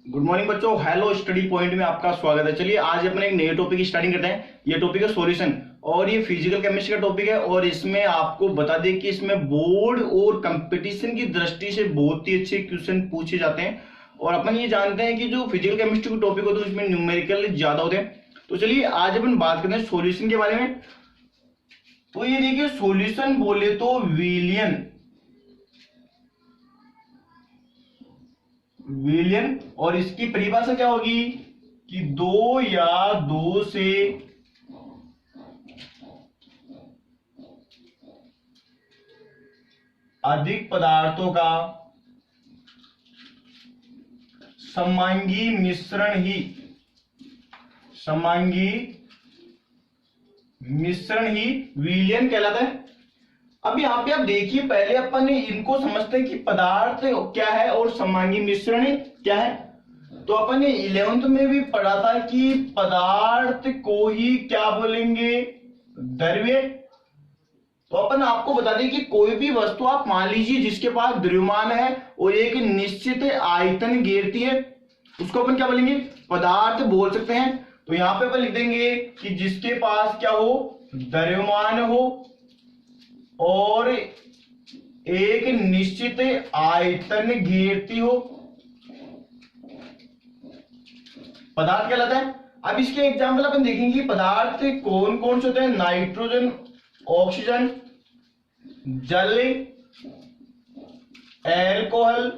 Good morning बच्चों, hello study point में आपका स्वागत है। चलिए आज अपने एक नए टॉपिक की स्टार्टिंग करते हैं। ये टॉपिक है सॉल्यूशन और ये फिजिकल केमिस्ट्री का टॉपिक है और इसमें आपको बता दें कि इसमें बोर्ड और कंपटीशन की दृष्टि से बहुत ही अच्छे क्वेश्चन पूछे जाते हैं। और अपन ये जानते हैं कि जो फिजिकल केमिस्ट्री के टॉपिक होते हैं उसमें न्यूमेरिकल ज्यादा होते हैं। तो चलिए आज अपन बात करते हैं सॉल्यूशन के बारे में। तो ये देखिए, सॉल्यूशन बोले तो विलियन और इसकी परिभाषा क्या होगी कि दो या दो से अधिक पदार्थों का समांगी मिश्रण ही विलियन कहलाता है। अब यहाँ पे आप देखिए, पहले अपन ने इनको समझते हैं कि पदार्थ क्या है और समांगी मिश्रण क्या है। तो अपन ने 11th में भी पढ़ा था कि पदार्थ को ही क्या बोलेंगे, द्रव्य। तो अपन आपको बता दें कि कोई भी वस्तु आप मान लीजिए जिसके पास द्रव्यमान है और एक निश्चित आयतन घेरती है, उसको अपन क्या बोलेंगे, पदार्थ बोल सकते हैं। तो यहाँ पे अपन लिख देंगे कि जिसके पास क्या हो, द्रव्यमान हो और एक निश्चित आयतन घेरती हो, पदार्थ कहलाता है। अब इसके एग्जाम्पल अपन देखेंगे कि पदार्थ कौन कौन से होते हैं। नाइट्रोजन, ऑक्सीजन, जल, एल्कोहल,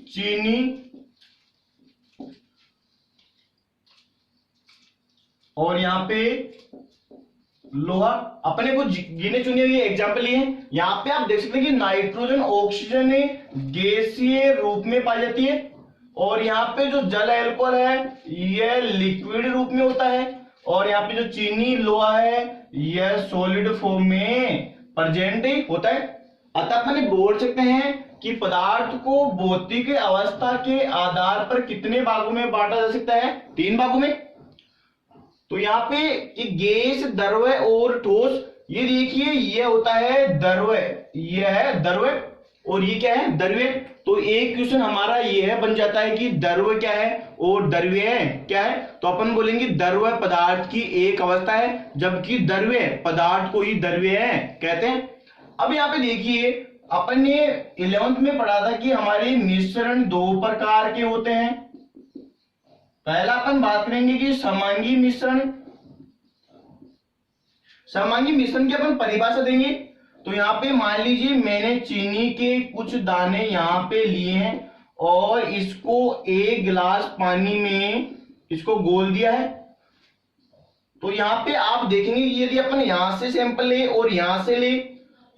चीनी और यहां पे लोहा। अपने को गिने चुने हुए एग्जाम्पल लिए हैं। यहां पे आप देख सकते हैं कि नाइट्रोजन, ऑक्सीजन गैसीय रूप में पाई जाती है और यहाँ पे जो जल अल्कोहल है यह लिक्विड रूप में होता है और यहाँ पे जो चीनी, लोहा है यह सॉलिड फॉर्म में प्रेजेंट होता है। अतः अपन बोल सकते हैं कि पदार्थ को भौतिक अवस्था के आधार पर कितने भागों में बांटा जा सकता है, 3 भागों में। तो यहाँ पे गैस, द्रव्य और ठोस। ये देखिए, ये होता है द्रव्य, ये है द्रव्य और ये क्या है, द्रव्य। तो एक क्वेश्चन हमारा ये है बन जाता है कि द्रव्य क्या है और द्रव्य क्या है। तो अपन बोलेंगे द्रव्य पदार्थ की एक अवस्था है, जबकि द्रव्य पदार्थ को ही द्रव्य कहते हैं। अब यहाँ पे देखिए, अपन ने 11th में पढ़ा था कि हमारे मिश्रण 2 प्रकार के होते हैं। पहला अपन बात करेंगे कि समांगी मिश्रण। समांगी मिश्रण की अपन परिभाषा देंगे। तो यहाँ पे मान लीजिए मैंने चीनी के कुछ दाने यहाँ पे लिए हैं और इसको 1 गिलास पानी में इसको घोल दिया है। तो यहाँ पे आप देखेंगे यदि अपन यहां से सैंपल ले और यहां से ले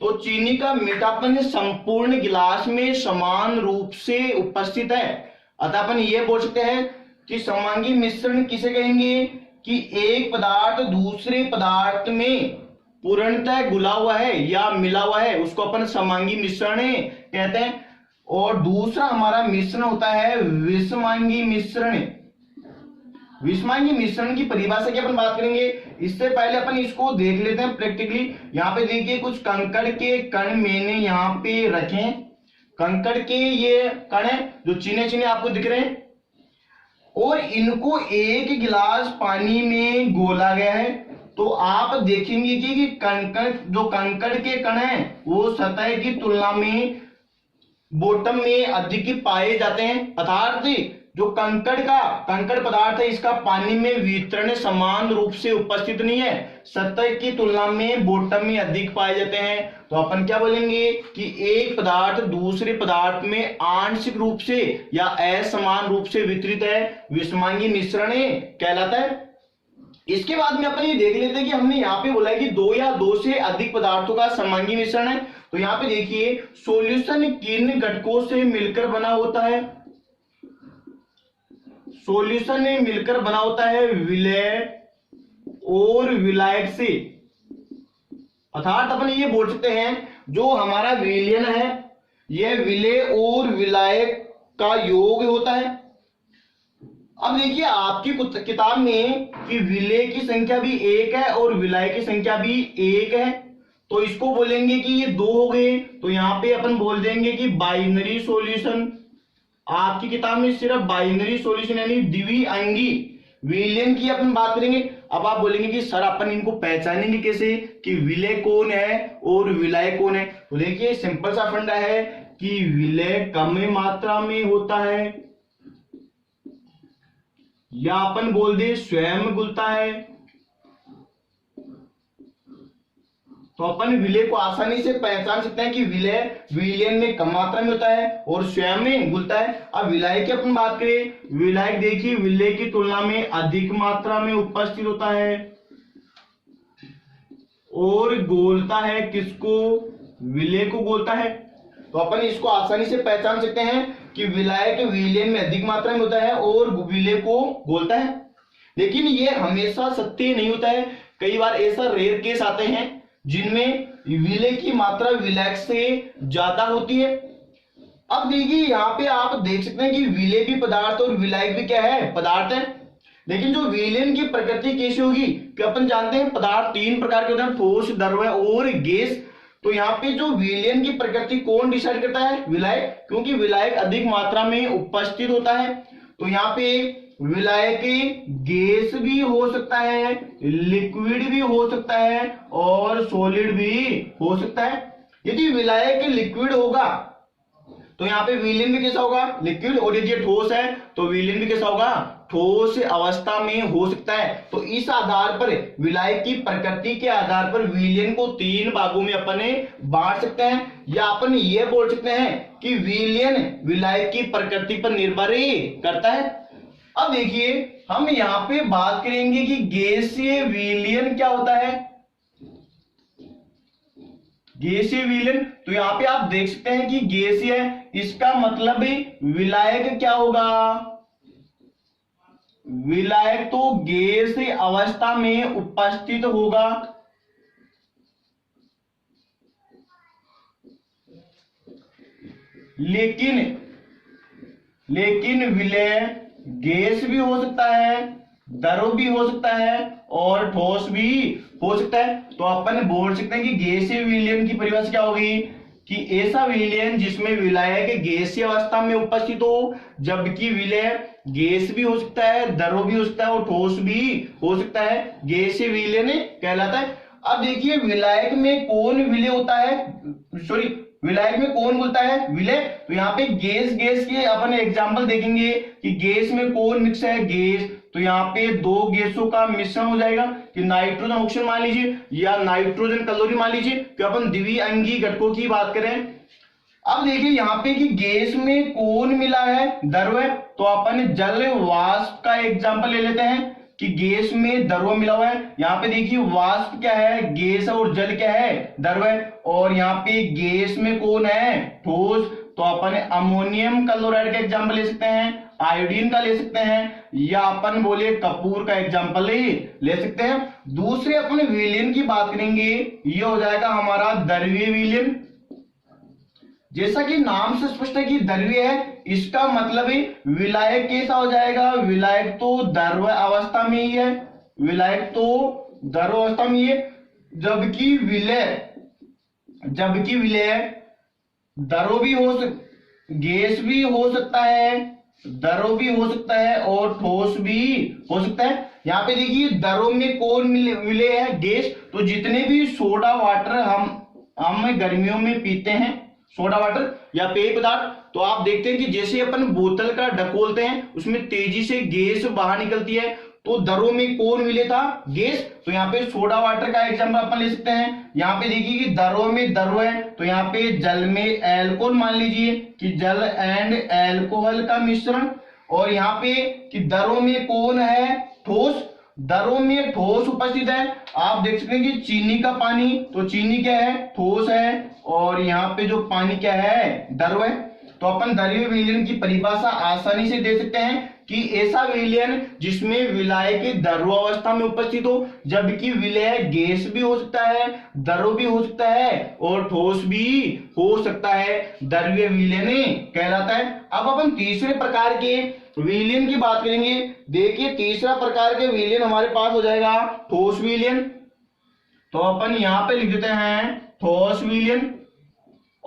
तो चीनी का मीठापन संपूर्ण गिलास में समान रूप से उपस्थित है। अतः अपन ये बोल सकते हैं कि समांगी मिश्रण किसे कहेंगे कि एक पदार्थ दूसरे पदार्थ में पूर्णतः घुला हुआ है या मिला हुआ है, उसको अपन समांगी मिश्रण कहते हैं। और दूसरा हमारा मिश्रण होता है विषमांगी मिश्रण। विषमांगी मिश्रण की परिभाषा की अपन बात करेंगे। इससे पहले अपन इसको देख लेते हैं प्रैक्टिकली। यहाँ पे देखिए, कुछ कंकड़ के कण मैंने यहाँ पे रखे। कंकड़ के ये कण है जो चीने चीने आपको दिख रहे हैं और इनको 1 गिलास पानी में घोला गया है। तो आप देखेंगे कि कंकड़ के कण हैं वो सतह की तुलना में बॉटम में अधिक पाए जाते हैं। अर्थात जो कंकड़ पदार्थ है इसका पानी में वितरण समान रूप से उपस्थित नहीं है, सतह की तुलना में बॉटम में अधिक पाए जाते हैं। तो अपन क्या बोलेंगे कि एक पदार्थ दूसरे पदार्थ में आंशिक रूप से या असमान रूप से वितरित है, विषमांगी मिश्रण कहलाता है। इसके बाद में अपन ये देख लेते हैं कि हमने यहाँ पे बोला है कि 2 या 2 से अधिक पदार्थों का समांगी मिश्रण है। तो यहाँ पे देखिए, सॉल्यूशन किन घटकों से मिलकर बना होता है। सॉल्यूशन मिलकर बना होता है विलेय और विलायक से। अर्थात अपन ये बोल सकते हैं जो हमारा विलयन है यह विलेय और विलायक का योग होता है। अब देखिए आपकी किताब में कि विलेय की संख्या भी 1 है और विलायक की संख्या भी 1 है, तो इसको बोलेंगे कि ये दो हो गए, तो यहाँ पे अपन बोल देंगे कि बाइनरी सॉल्यूशन, आपकी किताब में सिर्फ बाइनरी सॉल्यूशन यानी द्विअंगी विलयन की अपन बात करेंगे। अब आप बोलेंगे कि सर अपन इनको पहचानेंगे कैसे कि विलय कौन है और विलय कौन है। तो देखिए सिंपल सा फंडा है कि विलय कम मात्रा में होता है या अपन बोल दे स्वयं घुलता है। तो अपन विलय को आसानी से पहचान सकते हैं कि विलय विलयन में कम मात्रा में होता है और स्वयं में घुलता है। अब विलायक की अपन बात करें, विलायक देखिए विलय की तुलना में अधिक मात्रा में उपस्थित होता है और घोलता है किसको, विलय को घोलता है। तो अपन इसको आसानी से पहचान सकते हैं कि विलायक विलयन में अधिक मात्रा में होता है और विलय को घोलता है। लेकिन ये हमेशा सत्य नहीं होता है, कई बार ऐसा रेयर केस आते हैं जिनमें विलय की मात्रा विलायक से ज्यादा होती है। अब देखिए यहाँ पे आप देख सकते हैं कि विलय भी पदार्थ और विलायक भी क्या है, पदार्थ है। लेकिन जो विलयन की प्रकृति कैसी होगी कि अपन जानते हैं पदार्थ तीन प्रकार के होते हैं, ठोस, द्रव्य और गैस। तो यहाँ पे जो विलयन की प्रकृति कौन डिसाइड करता है, विलायक, क्योंकि विलायक अधिक मात्रा में उपस्थित होता है। तो यहाँ पे विलायक गैस भी हो सकता है, लिक्विड भी हो सकता है और सॉलिड भी हो सकता है। यदि विलायक लिक्विड होगा तो यहाँ पे विलयन भी कैसा होगा, लिक्विड। और यदि ठोस है तो विलयन भी कैसा होगा, ठोस अवस्था में हो सकता है। तो इस आधार पर विलायक की प्रकृति के आधार पर विलयन को तीन भागों में अपन बांट सकते हैं, या अपन ये बोल सकते हैं कि विलयन विलायक की प्रकृति पर निर्भर करता है। अब देखिए हम यहाँ पे बात करेंगे कि गैसीय विलयन क्या होता है, गैसीय विलयन। तो यहाँ पे आप देख सकते हैं कि गैसीय, इसका मतलब विलायक क्या होगा, विलायक तो गैस अवस्था में उपस्थित होगा। लेकिन विलय गैस भी हो सकता है, द्रव भी हो सकता है और ठोस भी हो सकता है। तो अपन बोल सकते हैं कि गैसीय विलयन की परिभाषा क्या होगी कि ऐसा विलयन जिसमें विलायक गैसीय अवस्था में उपस्थित हो, जबकि विलय गैस भी हो सकता है, द्रव भी हो सकता है और ठोस भी हो सकता है, गैसीय विलयन कहलाता है। अब देखिए विलायक में कौन विलय होता है, सॉरी विलायक में कौन बोलता है, विलय। तो यहाँ पे गैस के अपन एग्जांपल देखेंगे कि गैस में कौन मिक्स है, गैस। तो यहाँ पे दो गैसों का मिश्रण हो जाएगा कि नाइट्रोजन ऑक्सीजन मान लीजिए या नाइट्रोजन क्लोरीन मान लीजिए, कि अपन द्विअंगी घटकों की बात करें। अब देखिए यहाँ पे कि गैस में कौन मिला है, द्रव। तो अपन जल वाष्प का एग्जांपल ले लेते हैं कि गैस में द्रव मिला हुआ है। यहाँ पे देखिए वाष्प क्या है, गैस, और जल क्या है, द्रव। और यहाँ पे गैस में कौन है, ठोस। तो अपन अमोनियम क्लोराइड का एग्जांपल ले सकते हैं, आयोडीन का ले सकते हैं, या अपन बोले कपूर का एग्जांपल ले सकते हैं। दूसरे अपन विलयन की बात करेंगे, ये हो जाएगा हमारा द्रव्य विलयन। जैसा कि नाम से स्पष्ट है कि द्रव्य है, इसका मतलब है विलायक कैसा हो जाएगा, विलायक तो द्रव अवस्था में ही है, विलायक तो द्रव अवस्था में ही है। जबकि विलय द्रव भी हो गैस भी हो सकता है, द्रव भी हो सकता है और ठोस भी हो सकता है। यहाँ पे देखिए द्रव में कौन विलय है, गैस। तो जितने भी सोडा वाटर हम गर्मियों में पीते हैं, सोडा वाटर या पेय पदार्थ, तो आप देखते हैं कि जैसे अपन बोतल का ढक खोलते हैं उसमें तेजी से गैस बाहर निकलती है। तो द्रव में कौन विलय था, गैस। तो यहाँ पे सोडा वाटर का एग्जांपल अपन ले सकते हैं। यहाँ पे देखिए कि द्रव में द्रव है, तो यहाँ पे जल में एल्कोहल मान लीजिए कि जल एंड एल्कोहल का मिश्रण। और यहाँ पे कि द्रव में कौन है, ठोस। द्रव में ठोस उपस्थित है। आप देख सकते हैं कि चीनी का पानी, तो चीनी क्या है, ठोस है, और यहाँ पे जो पानी क्या है, द्रव है। तो अपन द्रव्य विलयन की परिभाषा आसानी से दे सकते हैं कि ऐसा विलयन जिसमें विलायक द्रव अवस्था में उपस्थित हो, जबकि विलय गैस भी हो सकता है, द्रव भी हो सकता है और ठोस भी हो सकता है, द्रव्य विलयन कहलाता है। अब अपन तीसरे प्रकार के विलयन की बात करेंगे। देखिए तीसरा प्रकार के विलयन हमारे पास हो जाएगा ठोस विलयन। तो अपन यहां पे लिख देते हैं ठोस विलयन।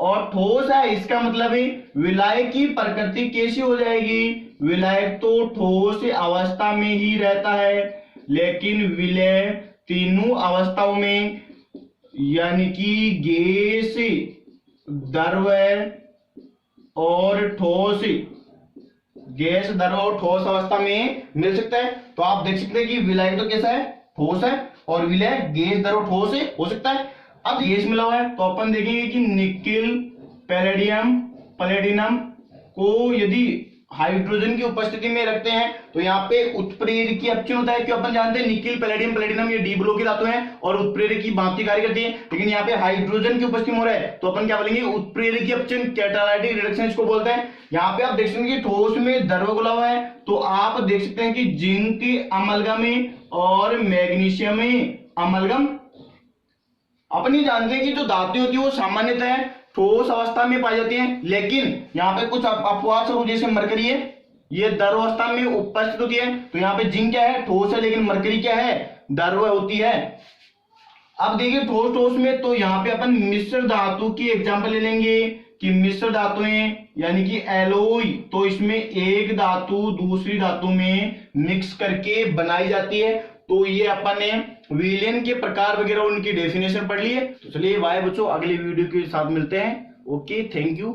और ठोस है, इसका मतलब है विलायक की प्रकृति कैसी हो जाएगी, विलायक तो ठोस अवस्था में ही रहता है, लेकिन विलय तीनों अवस्थाओं में यानी कि गैस, द्रव और ठोस, गैस, द्रव और ठोस अवस्था में मिल सकता है। तो आप देख सकते हैं कि विलायक तो कैसा है, ठोस है, और विलय गैस, द्रव, ठोस हो सकता है। अब गैस मिला हुआ है तो अपन देखेंगे कि निकिल, पैलेडियम, प्लेटिनम को यदि हाइड्रोजन की उपस्थिति में रखते हैं तो यहाँ पे उत्प्रेरक की अपचयन होता है, क्यों अपन जानते हैं निकिल, पैलेडियम, प्लेटिनम ये डी ब्लॉक की धातु हैं और उत्प्रेरक की भांति कार्य करती है, लेकिन यहाँ पे हाइड्रोजन की उपस्थिति में हो रहा है तो अपन क्या बोलेंगे, उत्प्रेरक की अपचयन, कैटालाइटिक रिडक्शन इसको बोलते हैं। यहाँ पे आप देख सकते हैं कि ठोस में द्रव घुला हुआ है तो आप देख सकते हैं कि जिंक अमलगम और मैग्नीशियम अमलगम। अपन ये जानते हैं कि जो धातु होती है वो सामान्यतः ठोस अवस्था में पाई जाती है, लेकिन यहाँ पे कुछ अपवाद स्वरूप जैसे मरकरी है ये द्रव अवस्था में उपस्थित होती है। तो यहाँ पे जिंक क्या है, ठोस है, लेकिन मरकरी क्या है, द्रव होती है। अब देखिए ठोस ठोस में तो यहाँ पे अपन मिश्र धातु की एग्जांपल ले लेंगे कि मिश्र धातुएं यानी कि एलोय, तो इसमें एक धातु दूसरी धातु में मिक्स करके बनाई जाती है। तो ये अपन ने विलयन के प्रकार वगैरह उनकी डेफिनेशन पढ़ ली है। तो चलिए बाय बच्चों, अगले वीडियो के साथ मिलते हैं। Okay, thank you.